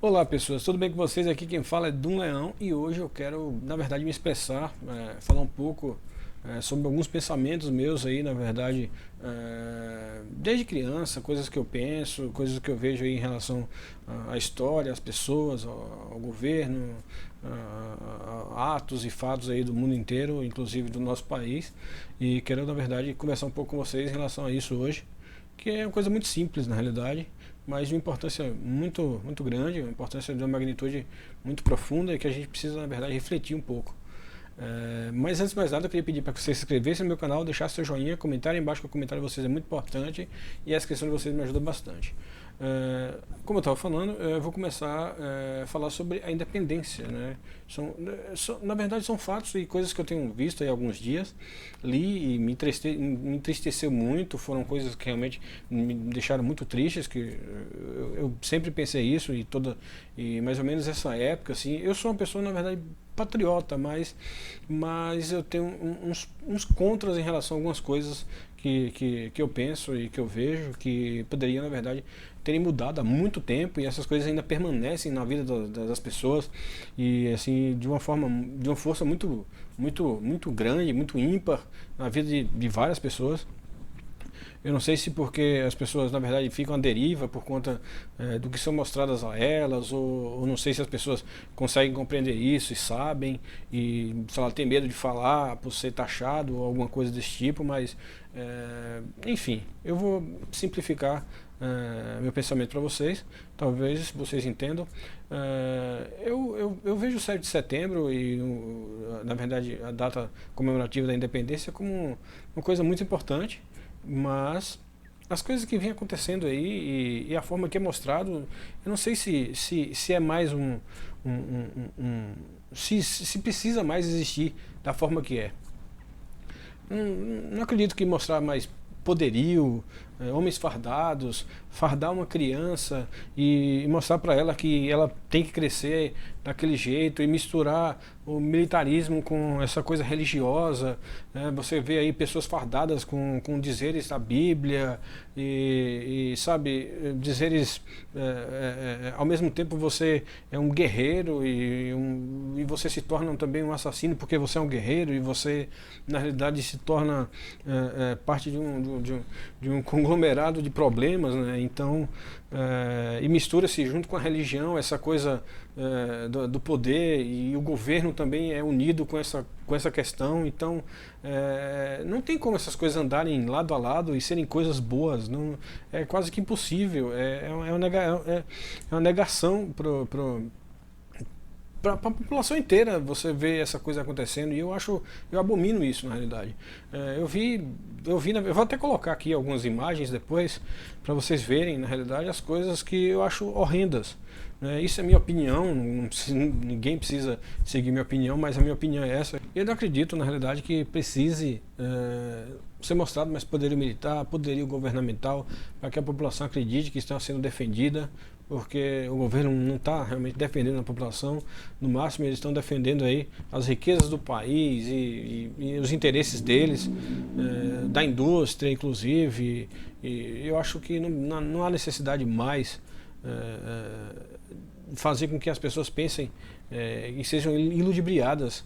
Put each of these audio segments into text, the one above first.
Olá pessoas, tudo bem com vocês? Aqui quem fala é Dum Leão e hoje eu quero, na verdade, me expressar, falar um pouco sobre alguns pensamentos meus aí, na verdade, desde criança, coisas que eu penso, coisas que eu vejo aí em relação à história, às pessoas, ao governo, a atos e fatos aí do mundo inteiro, inclusive do nosso país, e quero, na verdade, conversar um pouco com vocês em relação a isso hoje, que é uma coisa muito simples na realidade, mas de uma importância muito grande, uma importância de uma magnitude muito profunda e que a gente precisa, na verdade, refletir um pouco. Mas antes de mais nada, eu queria pedir para que você se inscrevesse no meu canal, deixasse seu joinha, comentar aí embaixo, que o comentário de vocês é muito importante e a inscrição de vocês me ajuda bastante. Como eu estava falando, eu vou começar a falar sobre a independência, né? Na verdade, são fatos e coisas que eu tenho visto aí há alguns dias, li e me entristeceu muito, foram coisas que realmente me deixaram muito tristes, que eu sempre pensei isso e mais ou menos essa época, assim, eu sou uma pessoa, na verdade, patriota, mas eu tenho uns contras em relação a algumas coisas que eu penso e que eu vejo que poderiam, na verdade, terem mudado há muito tempo e essas coisas ainda permanecem na vida das pessoas e assim de uma forma, de uma força muito grande, muito ímpar na vida de várias pessoas. Eu não sei se porque as pessoas, na verdade, ficam à deriva por conta do que são mostradas a elas, ou não sei se as pessoas conseguem compreender isso e sabem, e sei lá, tem medo de falar por ser taxado ou alguma coisa desse tipo, mas, enfim, eu vou simplificar meu pensamento para vocês, talvez vocês entendam. Eu vejo o 7 de setembro e, na verdade, a data comemorativa da independência como uma coisa muito importante, mas as coisas que vêm acontecendo aí e a forma que é mostrado, eu não sei se é mais se precisa mais existir da forma que é. Não acredito que mostrar mais poderio, homens fardados, fardar uma criança e mostrar para ela que ela tem que crescer daquele jeito e misturar o militarismo com essa coisa religiosa, né? Você vê aí pessoas fardadas com dizeres da Bíblia sabe, dizeres, ao mesmo tempo você é um guerreiro e você se torna também um assassino porque você é um guerreiro e você na realidade se torna parte de um conglomerado de problemas, né? Então, e mistura-se junto com a religião essa coisa do poder, e o governo também é unido com essa questão. Então, não tem como essas coisas andarem lado a lado e serem coisas boas. Não, é quase que impossível. É uma negação para a população inteira. Você vê essa coisa acontecendo e eu abomino isso na realidade. Eu vou até colocar aqui algumas imagens depois para vocês verem na realidade as coisas que eu acho horrendas. Isso é minha opinião, ninguém precisa seguir minha opinião, mas a minha opinião é essa. Eu não acredito na realidade que precise ser mostrado mais poderio militar, poderio governamental, para que a população acredite que está sendo defendida, porque o governo não está realmente defendendo a população. No máximo eles estão defendendo aí as riquezas do país e os interesses deles, da indústria inclusive, e eu acho que não há necessidade mais fazer com que as pessoas pensem e sejam iludibriadas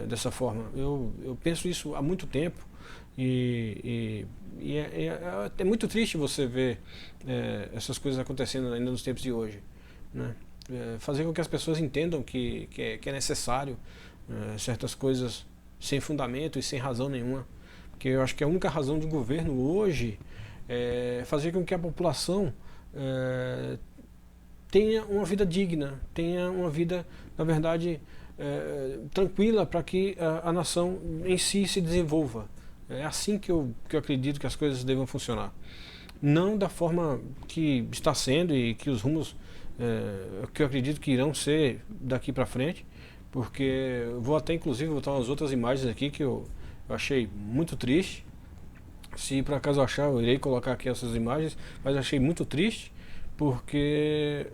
dessa forma. Eu penso isso há muito tempo é muito triste você ver essas coisas acontecendo ainda nos tempos de hoje, né? Fazer com que as pessoas entendam que é necessário certas coisas sem fundamento e sem razão nenhuma, porque eu acho que a única razão de um governo hoje é fazer com que a população tenha uma vida digna, tenha uma vida, na verdade, tranquila, para que a nação em si se desenvolva. É assim que eu acredito que as coisas devam funcionar. Não da forma que está sendo e que os rumos que eu acredito que irão ser daqui para frente, porque eu vou até inclusive botar umas outras imagens aqui que eu achei muito triste. Se por acaso eu achar, eu irei colocar aqui essas imagens, mas eu achei muito triste, porque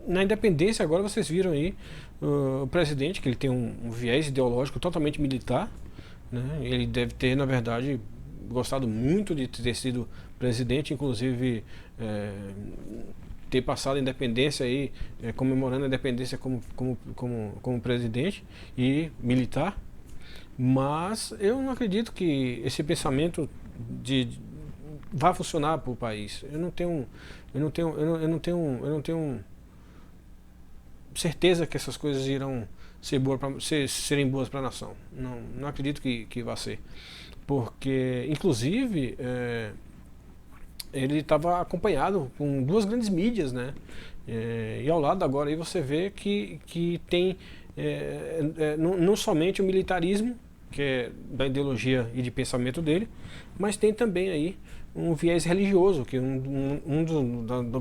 na independência agora vocês viram aí o presidente, que ele tem um viés ideológico totalmente militar, né? Ele deve ter, na verdade, gostado muito de ter sido presidente, inclusive ter passado a independência aí, comemorando a independência como presidente e militar, mas eu não acredito que esse pensamento vá funcionar para o país. Eu não tenho certeza que essas coisas irão serem boas para a nação. Não acredito que vá ser. Porque, inclusive, ele estava acompanhado com duas grandes mídias, né? E ao lado agora aí você vê que tem não somente o militarismo, que é da ideologia e de pensamento dele, mas tem também aí um viés religioso, que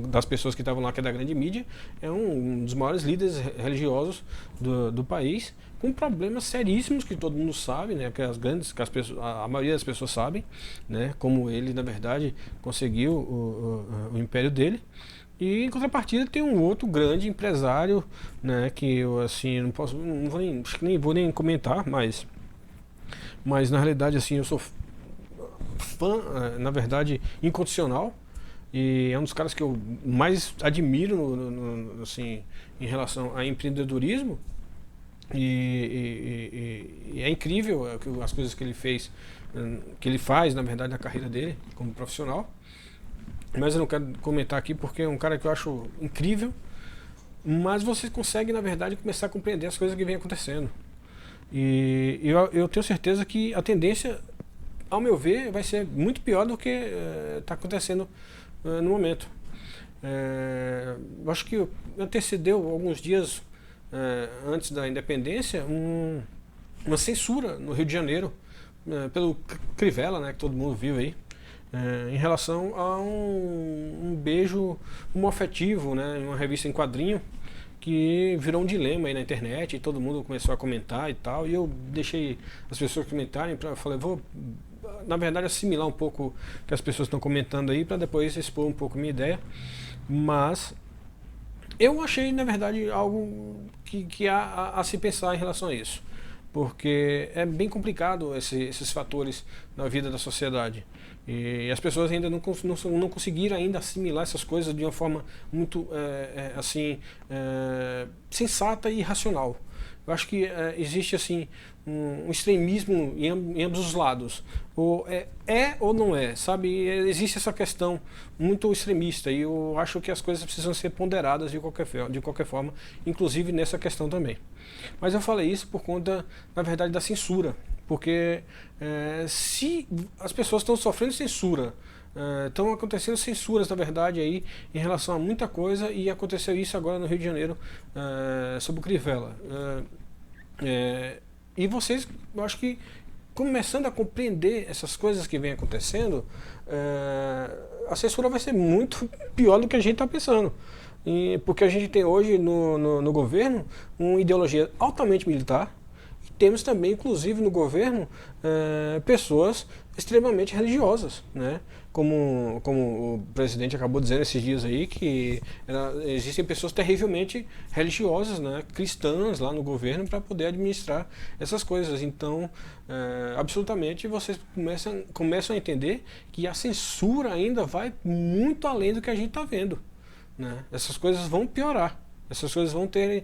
das pessoas que estavam lá, que é da grande mídia, é um dos maiores líderes religiosos do país, com problemas seríssimos que todo mundo sabe, né, a maioria das pessoas sabem, né, como ele, na verdade, conseguiu o império dele. E em contrapartida tem um outro grande empresário, né, que eu assim acho que nem vou nem comentar, mas na realidade assim eu sou fã, na verdade, incondicional, e é um dos caras que eu mais admiro assim, em relação a empreendedorismo, e é incrível as coisas que ele fez, que ele faz, na verdade, na carreira dele como profissional. Mas eu não quero comentar aqui porque é um cara que eu acho incrível, mas você consegue, na verdade, começar a compreender as coisas que vem acontecendo. E eu tenho certeza que a tendência, ao meu ver, vai ser muito pior do que está acontecendo no momento. Eu acho que antecedeu alguns dias antes da independência uma censura no Rio de Janeiro pelo Crivella, né, que todo mundo viu aí, em relação a um beijo homoafetivo, né, em uma revista em quadrinho, que virou um dilema aí na internet e todo mundo começou a comentar e tal, e eu deixei as pessoas comentarem, falei, vou na verdade assimilar um pouco o que as pessoas estão comentando aí para depois expor um pouco a minha ideia, mas eu achei na verdade algo que há a se pensar em relação a isso, porque é bem complicado esses fatores na vida da sociedade. E as pessoas ainda não conseguiram ainda assimilar essas coisas de uma forma muito assim sensata e racional. Eu acho que existe assim um extremismo em ambos os lados. Ou ou não é, sabe? Existe essa questão muito extremista e eu acho que as coisas precisam ser ponderadas de qualquer forma, inclusive nessa questão também. Mas eu falei isso por conta, na verdade, da censura. Porque se as pessoas estão sofrendo censura, estão acontecendo censuras, na verdade, aí em relação a muita coisa, e aconteceu isso agora no Rio de Janeiro sobre o Crivella. E vocês, eu acho que começando a compreender essas coisas que vem acontecendo, a censura vai ser muito pior do que a gente está pensando. Porque a gente tem hoje no governo uma ideologia altamente militar. Temos também, inclusive, no governo, pessoas extremamente religiosas, né? Como o presidente acabou dizendo esses dias aí, que existem pessoas terrivelmente religiosas, né? Cristãs lá no governo para poder administrar essas coisas. Então, absolutamente, vocês começam a entender que a censura ainda vai muito além do que a gente está vendo, né? Essas coisas vão piorar. Essas coisas vão ter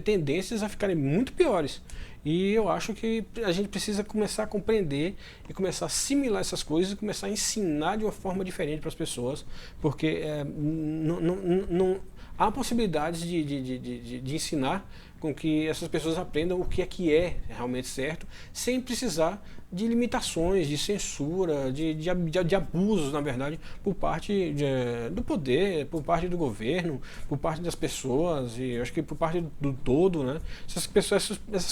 tendências a ficarem muito piores. E eu acho que a gente precisa começar a compreender e começar a assimilar essas coisas e começar a ensinar de uma forma diferente para as pessoas, porque não há possibilidades de ensinar com que essas pessoas aprendam o que é realmente certo, sem precisar de limitações, de censura, de abusos, na verdade, por parte do poder, por parte do governo, por parte das pessoas, e eu acho que por parte do todo, né? Essas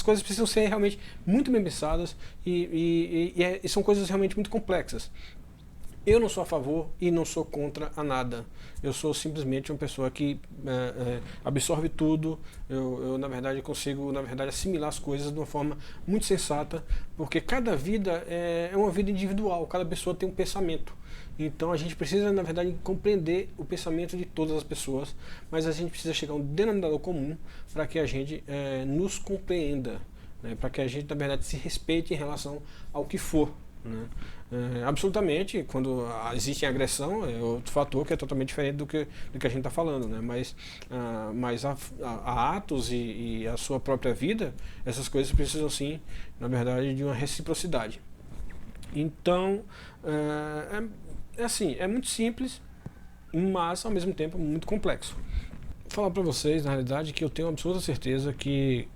coisas precisam ser realmente muito bem pensadas e são coisas realmente muito complexas. Eu não sou a favor e não sou contra a nada. Eu sou simplesmente uma pessoa que absorve tudo. Eu, na verdade, consigo, na verdade, assimilar as coisas de uma forma muito sensata, porque cada vida é uma vida individual, cada pessoa tem um pensamento. Então a gente precisa, na verdade, compreender o pensamento de todas as pessoas, mas a gente precisa chegar a um denominador comum para que a gente nos compreenda, né? Para que a gente, na verdade, se respeite em relação ao que for. né? Absolutamente, quando existe agressão, é outro fator que é totalmente diferente do que a gente está falando, né? Mas a atos e a sua própria vida, essas coisas precisam sim, na verdade, de uma reciprocidade. Então, assim, é muito simples, mas ao mesmo tempo muito complexo. Vou falar para vocês, na realidade, que eu tenho absoluta certeza que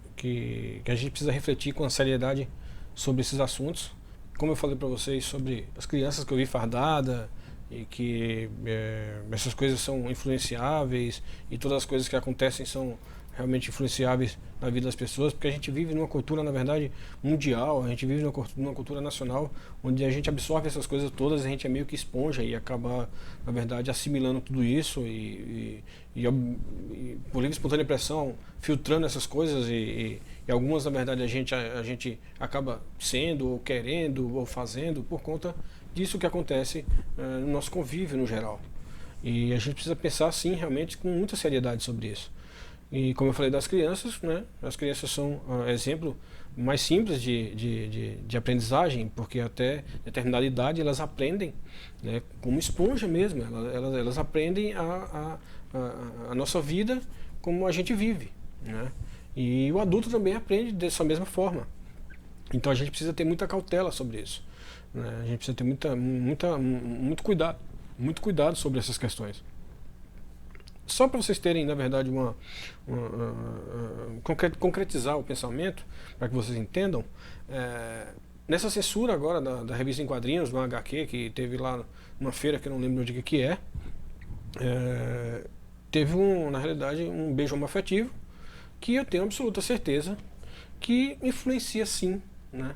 a gente precisa refletir com seriedade sobre esses assuntos. Como eu falei para vocês sobre as crianças que eu vi fardada e que essas coisas são influenciáveis e todas as coisas que acontecem são realmente influenciáveis na vida das pessoas, porque a gente vive numa cultura, na verdade, mundial, a gente vive numa cultura nacional, onde a gente absorve essas coisas todas, a gente é meio que esponja e acaba, na verdade, assimilando tudo isso e por livre e espontânea pressão, filtrando essas coisas e algumas, na verdade, a gente acaba sendo, ou querendo, ou fazendo, por conta disso que acontece no nosso convívio no geral. E a gente precisa pensar, sim, realmente, com muita seriedade sobre isso. E como eu falei das crianças, né, as crianças são exemplo mais simples de aprendizagem, porque até determinada idade elas aprendem, né, como esponja mesmo, elas aprendem a nossa vida como a gente vive, né? E o adulto também aprende dessa mesma forma. Então a gente precisa ter muita cautela sobre isso, né? A gente precisa ter muito cuidado sobre essas questões. Só para vocês terem, na verdade, concretizar o pensamento, para que vocês entendam, nessa censura agora da revista em quadrinhos, do HQ, que teve lá numa feira que eu não lembro onde que é, teve, na realidade, um beijo homoafetivo, que eu tenho absoluta certeza que influencia sim, né?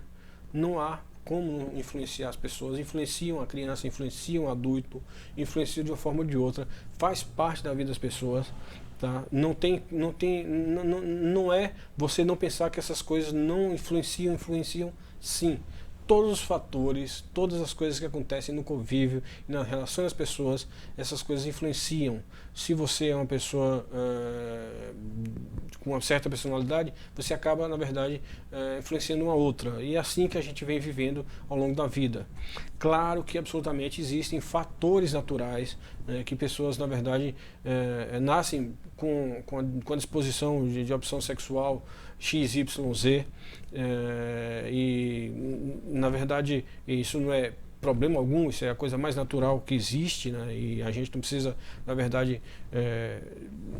Não há como influenciar as pessoas, influenciam a criança, influenciam o adulto, influenciam de uma forma ou de outra, faz parte da vida das pessoas, tá? Não é você não pensar que essas coisas não influenciam sim. Todos os fatores, todas as coisas que acontecem no convívio e na relação das pessoas, essas coisas influenciam. Se você é uma pessoa com uma certa personalidade, você acaba, na verdade, influenciando uma outra. E é assim que a gente vem vivendo ao longo da vida. Claro que absolutamente existem fatores naturais, que pessoas, na verdade, nascem com a disposição de opção sexual XYZ, e na verdade isso não é problema algum, isso é a coisa mais natural que existe, né? E a gente não precisa, na verdade,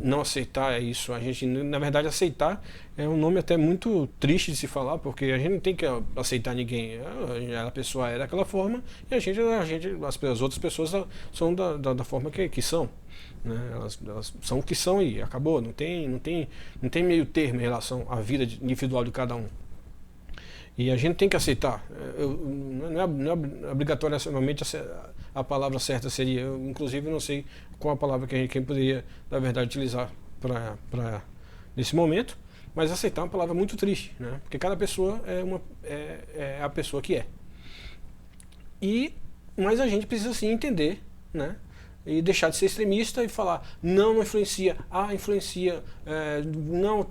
não aceitar isso. A gente, na verdade, aceitar é um nome até muito triste de se falar, porque a gente não tem que aceitar ninguém. A pessoa é daquela forma e as outras pessoas são da forma que são, né? Elas são o que são e acabou. Não tem meio termo em relação à vida individual de cada um. E a gente tem que aceitar. Não é obrigatoriamente a palavra certa seria. Eu, inclusive, não sei qual a palavra que quem poderia, na verdade, utilizar nesse momento. Mas aceitar é uma palavra muito triste, né? Porque cada pessoa é a pessoa que é. Mas a gente precisa sim entender, né? E deixar de ser extremista e falar, não influencia, influencia, não,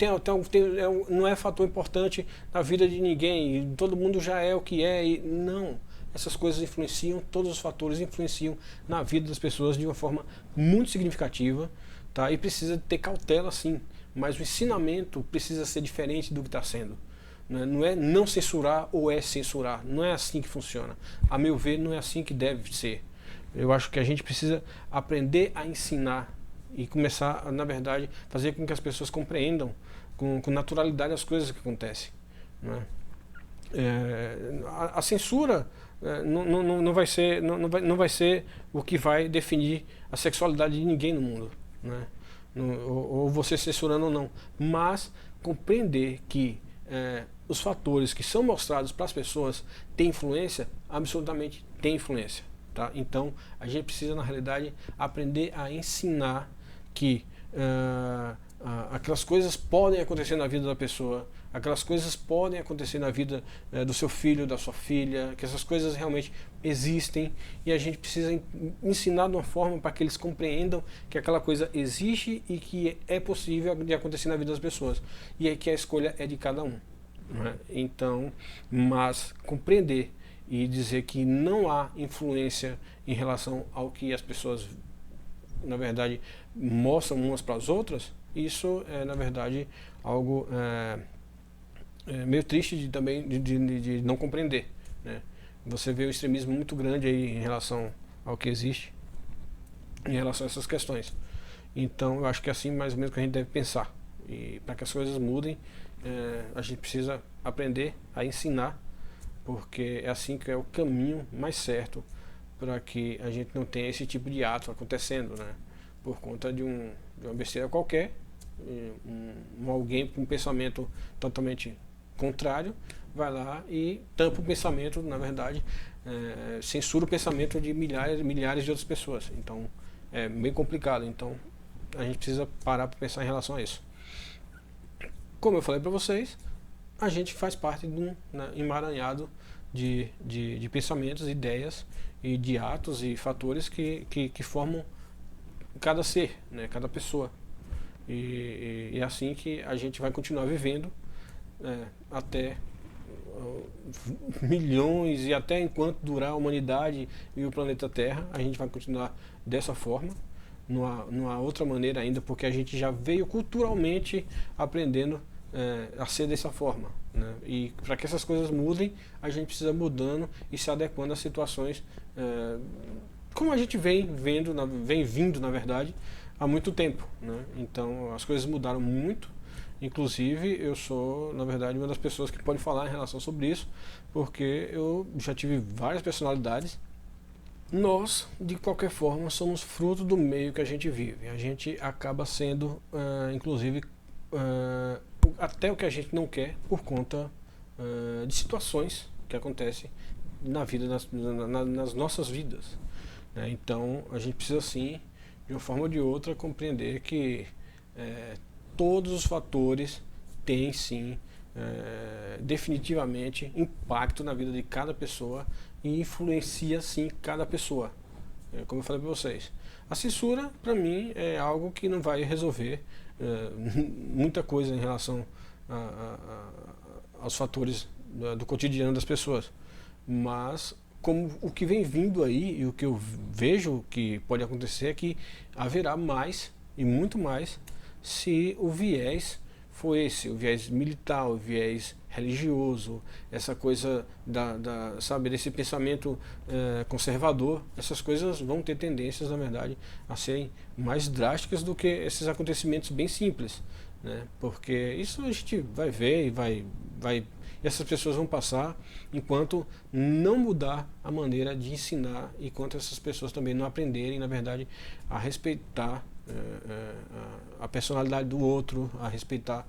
não é fator importante na vida de ninguém, todo mundo já é o que é, e não, essas coisas influenciam, todos os fatores influenciam na vida das pessoas de uma forma muito significativa, tá? E precisa ter cautela sim, mas o ensinamento precisa ser diferente do que está sendo. Não é não censurar ou é censurar, não é assim que funciona, a meu ver não é assim que deve ser. Eu acho que a gente precisa aprender a ensinar e começar, na verdade, fazer com que as pessoas compreendam com naturalidade as coisas que acontecem, né? A censura não vai ser o que vai definir a sexualidade de ninguém no mundo, né? Ou você censurando ou não, mas compreender que os fatores que são mostrados para as pessoas têm influência, absolutamente têm influência. Tá? Então, a gente precisa, na realidade, aprender a ensinar que aquelas coisas podem acontecer na vida da pessoa, aquelas coisas podem acontecer na vida do seu filho, da sua filha, que essas coisas realmente existem e a gente precisa ensinar de uma forma para que eles compreendam que aquela coisa existe e que é possível de acontecer na vida das pessoas. E aí que a escolha é de cada um. Né? Então, mas compreender e dizer que não há influência em relação ao que as pessoas, na verdade, mostram umas para as outras, isso é, na verdade, algo meio triste de não compreender, né? Você vê um extremismo muito grande aí em relação ao que existe, em relação a essas questões. Então, eu acho que é assim mais ou menos que a gente deve pensar. E para que as coisas mudem, a gente precisa aprender a ensinar, porque é assim que é o caminho mais certo para que a gente não tenha esse tipo de ato acontecendo, né? Por conta de uma besteira qualquer, alguém com um pensamento totalmente contrário vai lá e tampa o pensamento, na verdade, censura o pensamento de milhares de outras pessoas. Então é bem complicado. Então a gente precisa parar para pensar em relação a isso. Como eu falei para vocês, a gente faz parte de um emaranhado de pensamentos, ideias e de atos e fatores que formam cada ser, né, cada pessoa. E é assim que a gente vai continuar vivendo até milhões e até enquanto durar a humanidade e o planeta Terra, a gente vai continuar dessa forma. Não há outra maneira ainda, porque a gente já veio culturalmente aprendendo a ser dessa forma, né? E para que essas coisas mudem, a gente precisa mudando e se adequando às situações como a gente vem vindo, na verdade, há muito tempo, né? Então as coisas mudaram muito. Inclusive eu sou, na verdade, uma das pessoas que pode falar em relação sobre isso, porque eu já tive várias personalidades. Nós, de qualquer forma, somos fruto do meio que a gente vive. A gente acaba sendo, inclusive, até o que a gente não quer por conta de situações que acontecem na vida, nas nossas vidas, né? Então, a gente precisa, sim, de uma forma ou de outra, compreender que todos os fatores têm, sim, definitivamente impacto na vida de cada pessoa e influencia, sim, cada pessoa. Como eu falei para vocês, a censura para mim é algo que não vai resolver muita coisa em relação aos fatores do cotidiano das pessoas, mas como o que vem vindo aí e o que eu vejo que pode acontecer é que haverá mais e muito mais se o viés for esse, o viés militar, o viés religioso, essa coisa sabe, desse pensamento conservador. Essas coisas vão ter tendências, na verdade, a serem mais drásticas do que esses acontecimentos bem simples, né? Porque isso a gente vai ver e essas pessoas vão passar enquanto não mudar a maneira de ensinar, e enquanto essas pessoas também não aprenderem, na verdade, a respeitar a personalidade do outro, a respeitar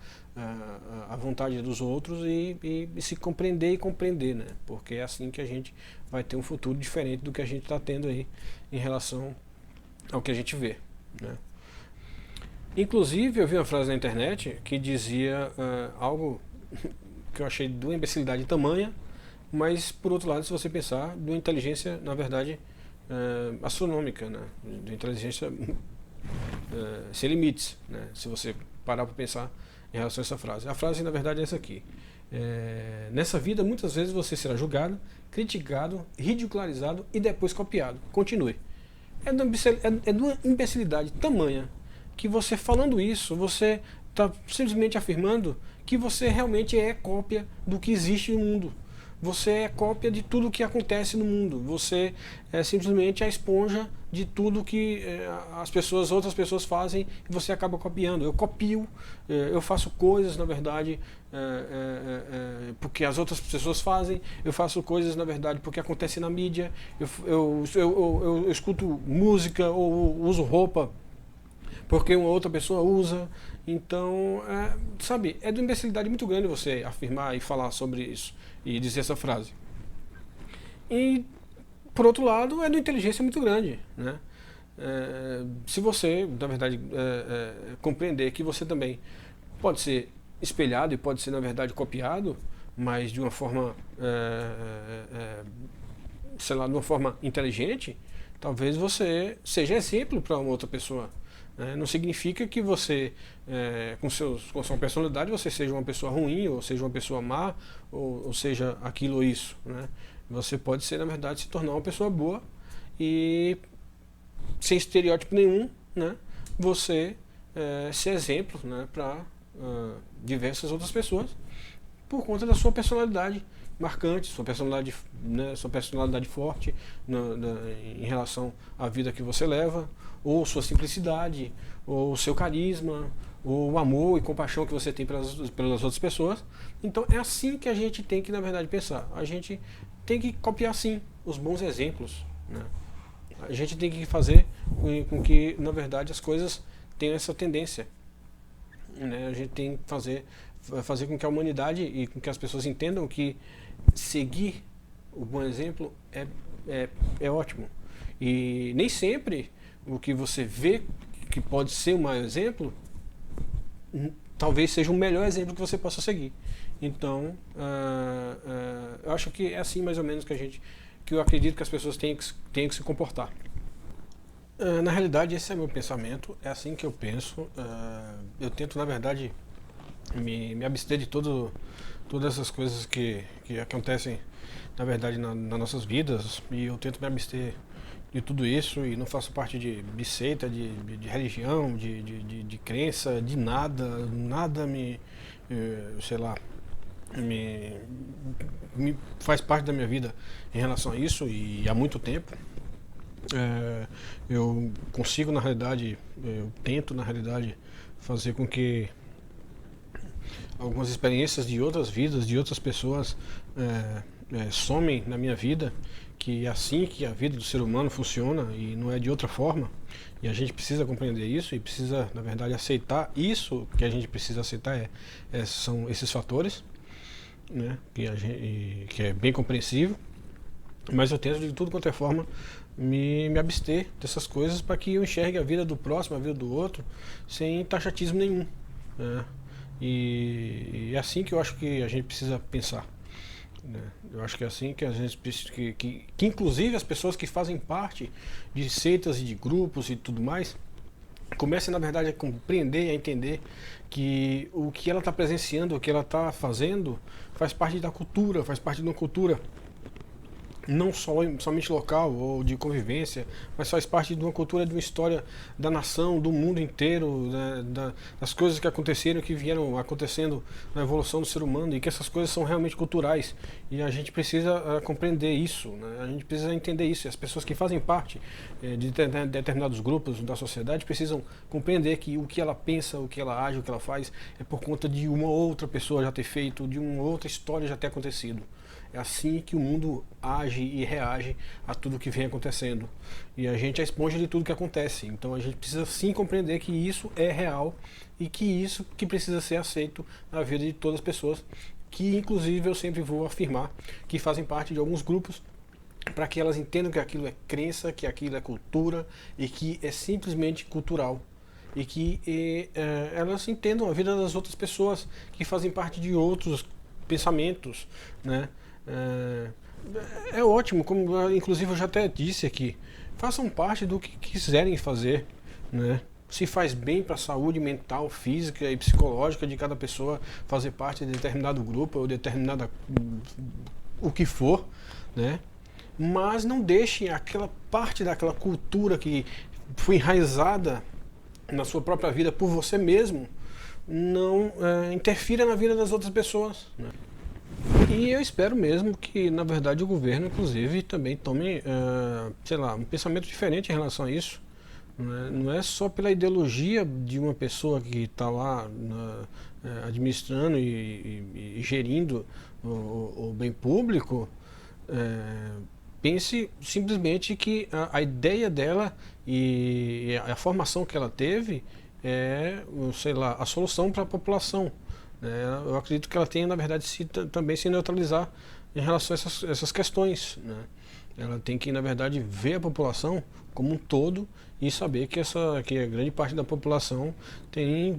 a vontade dos outros e se compreender e compreender, né? Porque é assim que a gente vai ter um futuro diferente do que a gente está tendo aí em relação ao que a gente vê, né? Inclusive eu vi uma frase na internet que dizia algo que eu achei de uma imbecilidade tamanha, mas por outro lado, se você pensar, de uma inteligência, na verdade, astronômica, né? De inteligência sem limites, né? Se você parar para pensar em relação a essa frase. A frase, na verdade, é essa aqui: nessa vida, muitas vezes você será julgado, criticado, ridicularizado e depois copiado. Continue. É de uma imbecilidade tamanha que você, falando isso, você está simplesmente afirmando que você realmente é cópia do que existe no mundo. Você é cópia de tudo que acontece no mundo. Você é simplesmente a esponja de tudo que outras pessoas fazem, e você acaba copiando. Eu copio, eu faço coisas, na verdade, porque as outras pessoas fazem. Eu faço coisas, na verdade, porque acontece na mídia. Eu escuto música ou uso roupa porque uma outra pessoa usa. Então, sabe, é de uma imbecilidade muito grande você afirmar e falar sobre isso e dizer essa frase. E, por outro lado, é de uma inteligência muito grande, né? Se você, na verdade, compreender que você também pode ser espelhado e pode ser, na verdade, copiado, mas de uma forma, sei lá, de uma forma inteligente, talvez você seja exemplo para uma outra pessoa. Não significa que você, com sua personalidade, você seja uma pessoa ruim, ou seja uma pessoa má, ou seja aquilo ou isso, né? Você pode ser, na verdade, se tornar uma pessoa boa e sem estereótipo nenhum, né? Você ser exemplo, né, para diversas outras pessoas por conta da sua personalidade marcante, sua personalidade forte em relação à vida que você leva, ou sua simplicidade, ou seu carisma, ou o amor e compaixão que você tem pelas outras pessoas. Então é assim que a gente tem que, na verdade, pensar. A gente tem que copiar, sim, os bons exemplos, né? A gente tem que fazer com que, na verdade, as coisas tenham essa tendência, né? A gente tem que fazer com que a humanidade e com que as pessoas entendam que seguir o bom exemplo é ótimo. E nem sempre o que você vê que pode ser um mau exemplo, talvez seja o melhor exemplo que você possa seguir. Então, eu acho que é assim mais ou menos que eu acredito que as pessoas têm que se comportar. Na realidade, esse é meu pensamento, é assim que eu penso. Eu tento, na verdade, me abster de todas essas coisas que acontecem, na verdade, nas nossas vidas, e eu tento me abster de tudo isso e não faço parte de seita, de religião, de crença, de nada sei lá, me faz parte da minha vida em relação a isso, e há muito tempo. Eu consigo, na realidade, eu tento, na realidade, fazer com que algumas experiências de outras vidas, de outras pessoas, somem na minha vida, que é assim que a vida do ser humano funciona e não é de outra forma. E a gente precisa compreender isso e precisa, na verdade, aceitar isso. Que a gente precisa aceitar são esses fatores, né, que é bem compreensível. Mas eu tento, de tudo quanto é forma, me abster dessas coisas para que eu enxergue a vida do próximo, a vida do outro, sem taxatismo nenhum, né? E é assim que eu acho que a gente precisa pensar, né? Eu acho que é assim que a gente precisa, que inclusive as pessoas que fazem parte de seitas e de grupos e tudo mais, comecem, na verdade, a compreender e a entender que o que ela está presenciando, o que ela está fazendo, faz parte da cultura, faz parte de uma cultura não somente local ou de convivência, mas faz parte de uma cultura, de uma história da nação, do mundo inteiro, né, das coisas que aconteceram, que vieram acontecendo na evolução do ser humano, e que essas coisas são realmente culturais. E a gente precisa compreender isso, né? A gente precisa entender isso. E as pessoas que fazem parte de determinados grupos da sociedade precisam compreender que o que ela pensa, o que ela age, o que ela faz, é por conta de uma outra pessoa já ter feito, de uma outra história já ter acontecido. É assim que o mundo age e reage a tudo que vem acontecendo. E a gente é esponja de tudo que acontece. Então a gente precisa sim compreender que isso é real e que isso que precisa ser aceito na vida de todas as pessoas, que inclusive eu sempre vou afirmar que fazem parte de alguns grupos, para que elas entendam que aquilo é crença, que aquilo é cultura e que é simplesmente cultural. E que elas entendam a vida das outras pessoas que fazem parte de outros pensamentos, né? É ótimo, como inclusive eu já até disse aqui, façam parte do que quiserem fazer, né? Se faz bem para a saúde mental, física e psicológica de cada pessoa fazer parte de determinado grupo ou determinada o que for, né? Mas não deixem aquela parte daquela cultura que foi enraizada na sua própria vida por você mesmo, não interfira na vida das outras pessoas, né? E eu espero mesmo que, na verdade, o governo, inclusive, também tome, sei lá, um pensamento diferente em relação a isso. Né? Não é só pela ideologia de uma pessoa que está lá administrando e gerindo o bem público. Pense simplesmente que a ideia dela e a formação que ela teve é, sei lá, a solução para a população. Eu acredito que ela tenha, na verdade, também se neutralizar em relação a essas questões, né? Ela tem que, na verdade, ver a população como um todo e saber que a grande parte da população tem,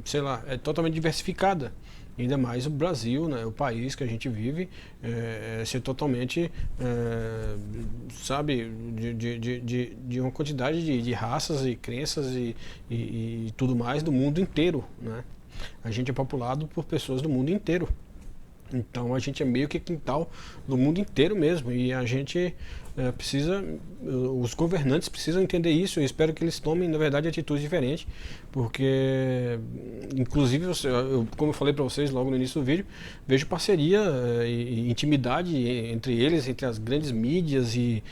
sei lá, é totalmente diversificada. Ainda mais o Brasil, né, o país que a gente vive, ser totalmente, sabe, de uma quantidade de raças e crenças e tudo mais do mundo inteiro, né? A gente é populado por pessoas do mundo inteiro. Então a gente é meio que quintal do mundo inteiro mesmo, e a gente precisa, os governantes precisam entender isso. Eu espero que eles tomem, na verdade, atitudes diferentes, porque, inclusive, como eu falei para vocês logo no início do vídeo, vejo parceria e intimidade entre eles, entre as grandes mídias e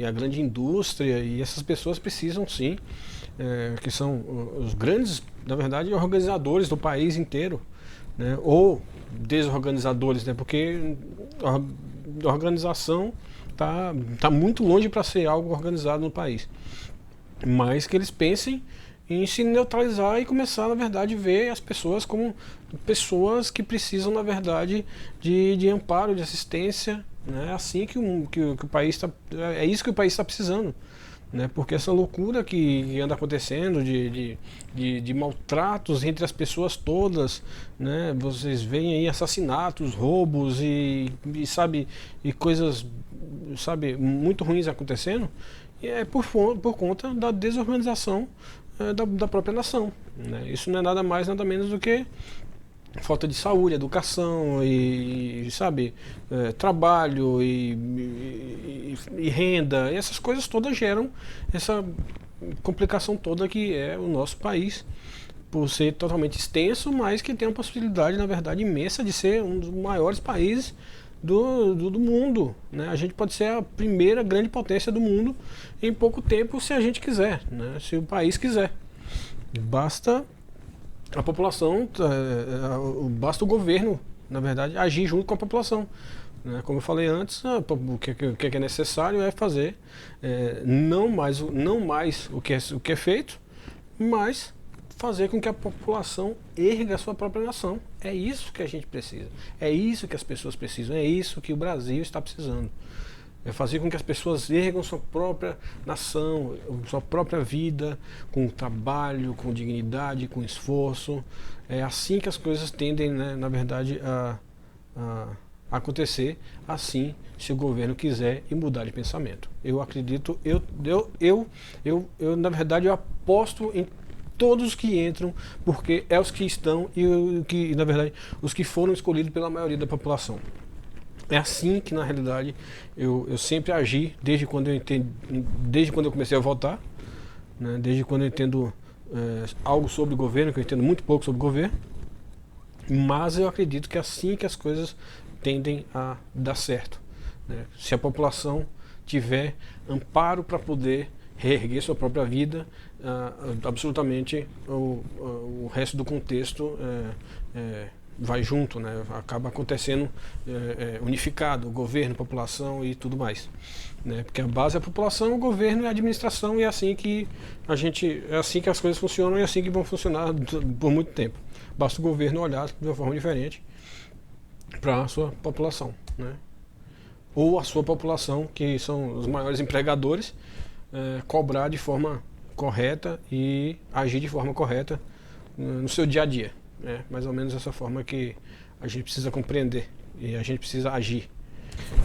a grande indústria, e essas pessoas precisam sim, que são os grandes, na verdade, organizadores do país inteiro, né? Ou desorganizadores, né? Porque a organização tá muito longe para ser algo organizado no país, mas que eles pensem em se neutralizar e começar, na verdade, ver as pessoas como pessoas que precisam, na verdade, de amparo, de assistência, né? Assim que o país está, é isso que o país está precisando, né? Porque essa loucura que anda acontecendo de maltratos entre as pessoas todas, né? Vocês veem aí assassinatos, roubos sabe, e coisas, sabe, muito ruins acontecendo, e é por conta da desorganização da própria nação, né? Isso não é nada mais, nada menos do que falta de saúde, educação e sabe, trabalho e renda, e essas coisas todas geram essa complicação toda que é o nosso país, por ser totalmente extenso, mas que tem uma possibilidade, na verdade, imensa de ser um dos maiores países do mundo, né? A gente pode ser a primeira grande potência do mundo em pouco tempo, se a gente quiser, né? Se o país quiser. Basta a população, basta o governo, na verdade, agir junto com a população, né? Como eu falei antes, o que é necessário é fazer não mais o que é feito, mas fazer com que a população erga a sua própria nação. É isso que a gente precisa, é isso que as pessoas precisam, é isso que o Brasil está precisando. É fazer com que as pessoas ergam sua própria nação, sua própria vida, com trabalho, com dignidade, com esforço. É assim que as coisas tendem, né, na verdade, a acontecer, assim, se o governo quiser e mudar de pensamento. Eu acredito, na verdade, eu aposto em todos os que entram, porque é os que estão e na verdade, os que foram escolhidos pela maioria da população. É assim que, na realidade, eu sempre agi desde quando eu comecei a votar, né? Desde quando eu entendo algo sobre o governo, que eu entendo muito pouco sobre o governo, mas eu acredito que é assim que as coisas tendem a dar certo, né? Se a população tiver amparo para poder reerguer sua própria vida, absolutamente o resto do contexto vai junto, né? Acaba acontecendo unificado, o governo, a população e tudo mais, né? Porque a base é a população, o governo e a administração, e é assim que as coisas funcionam, e é assim que vão funcionar por muito tempo. Basta o governo olhar de uma forma diferente para a sua população, né? Ou a sua população, que são os maiores empregadores, cobrar de forma correta e agir de forma correta no seu dia a dia. É mais ou menos essa forma que a gente precisa compreender e a gente precisa agir.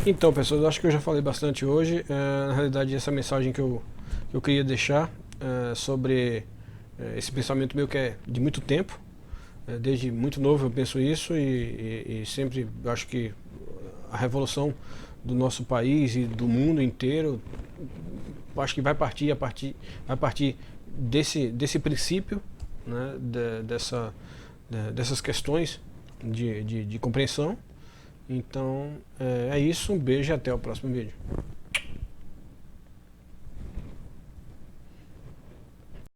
Então, pessoas, eu acho que eu já falei bastante hoje. Na realidade, essa mensagem que eu queria deixar sobre esse pensamento meu que é de muito tempo. Desde muito novo eu penso isso e sempre acho que a revolução do nosso país e do mundo inteiro, acho que vai partir desse princípio, né, dessas questões de compreensão. Então é isso, um beijo e até o próximo vídeo.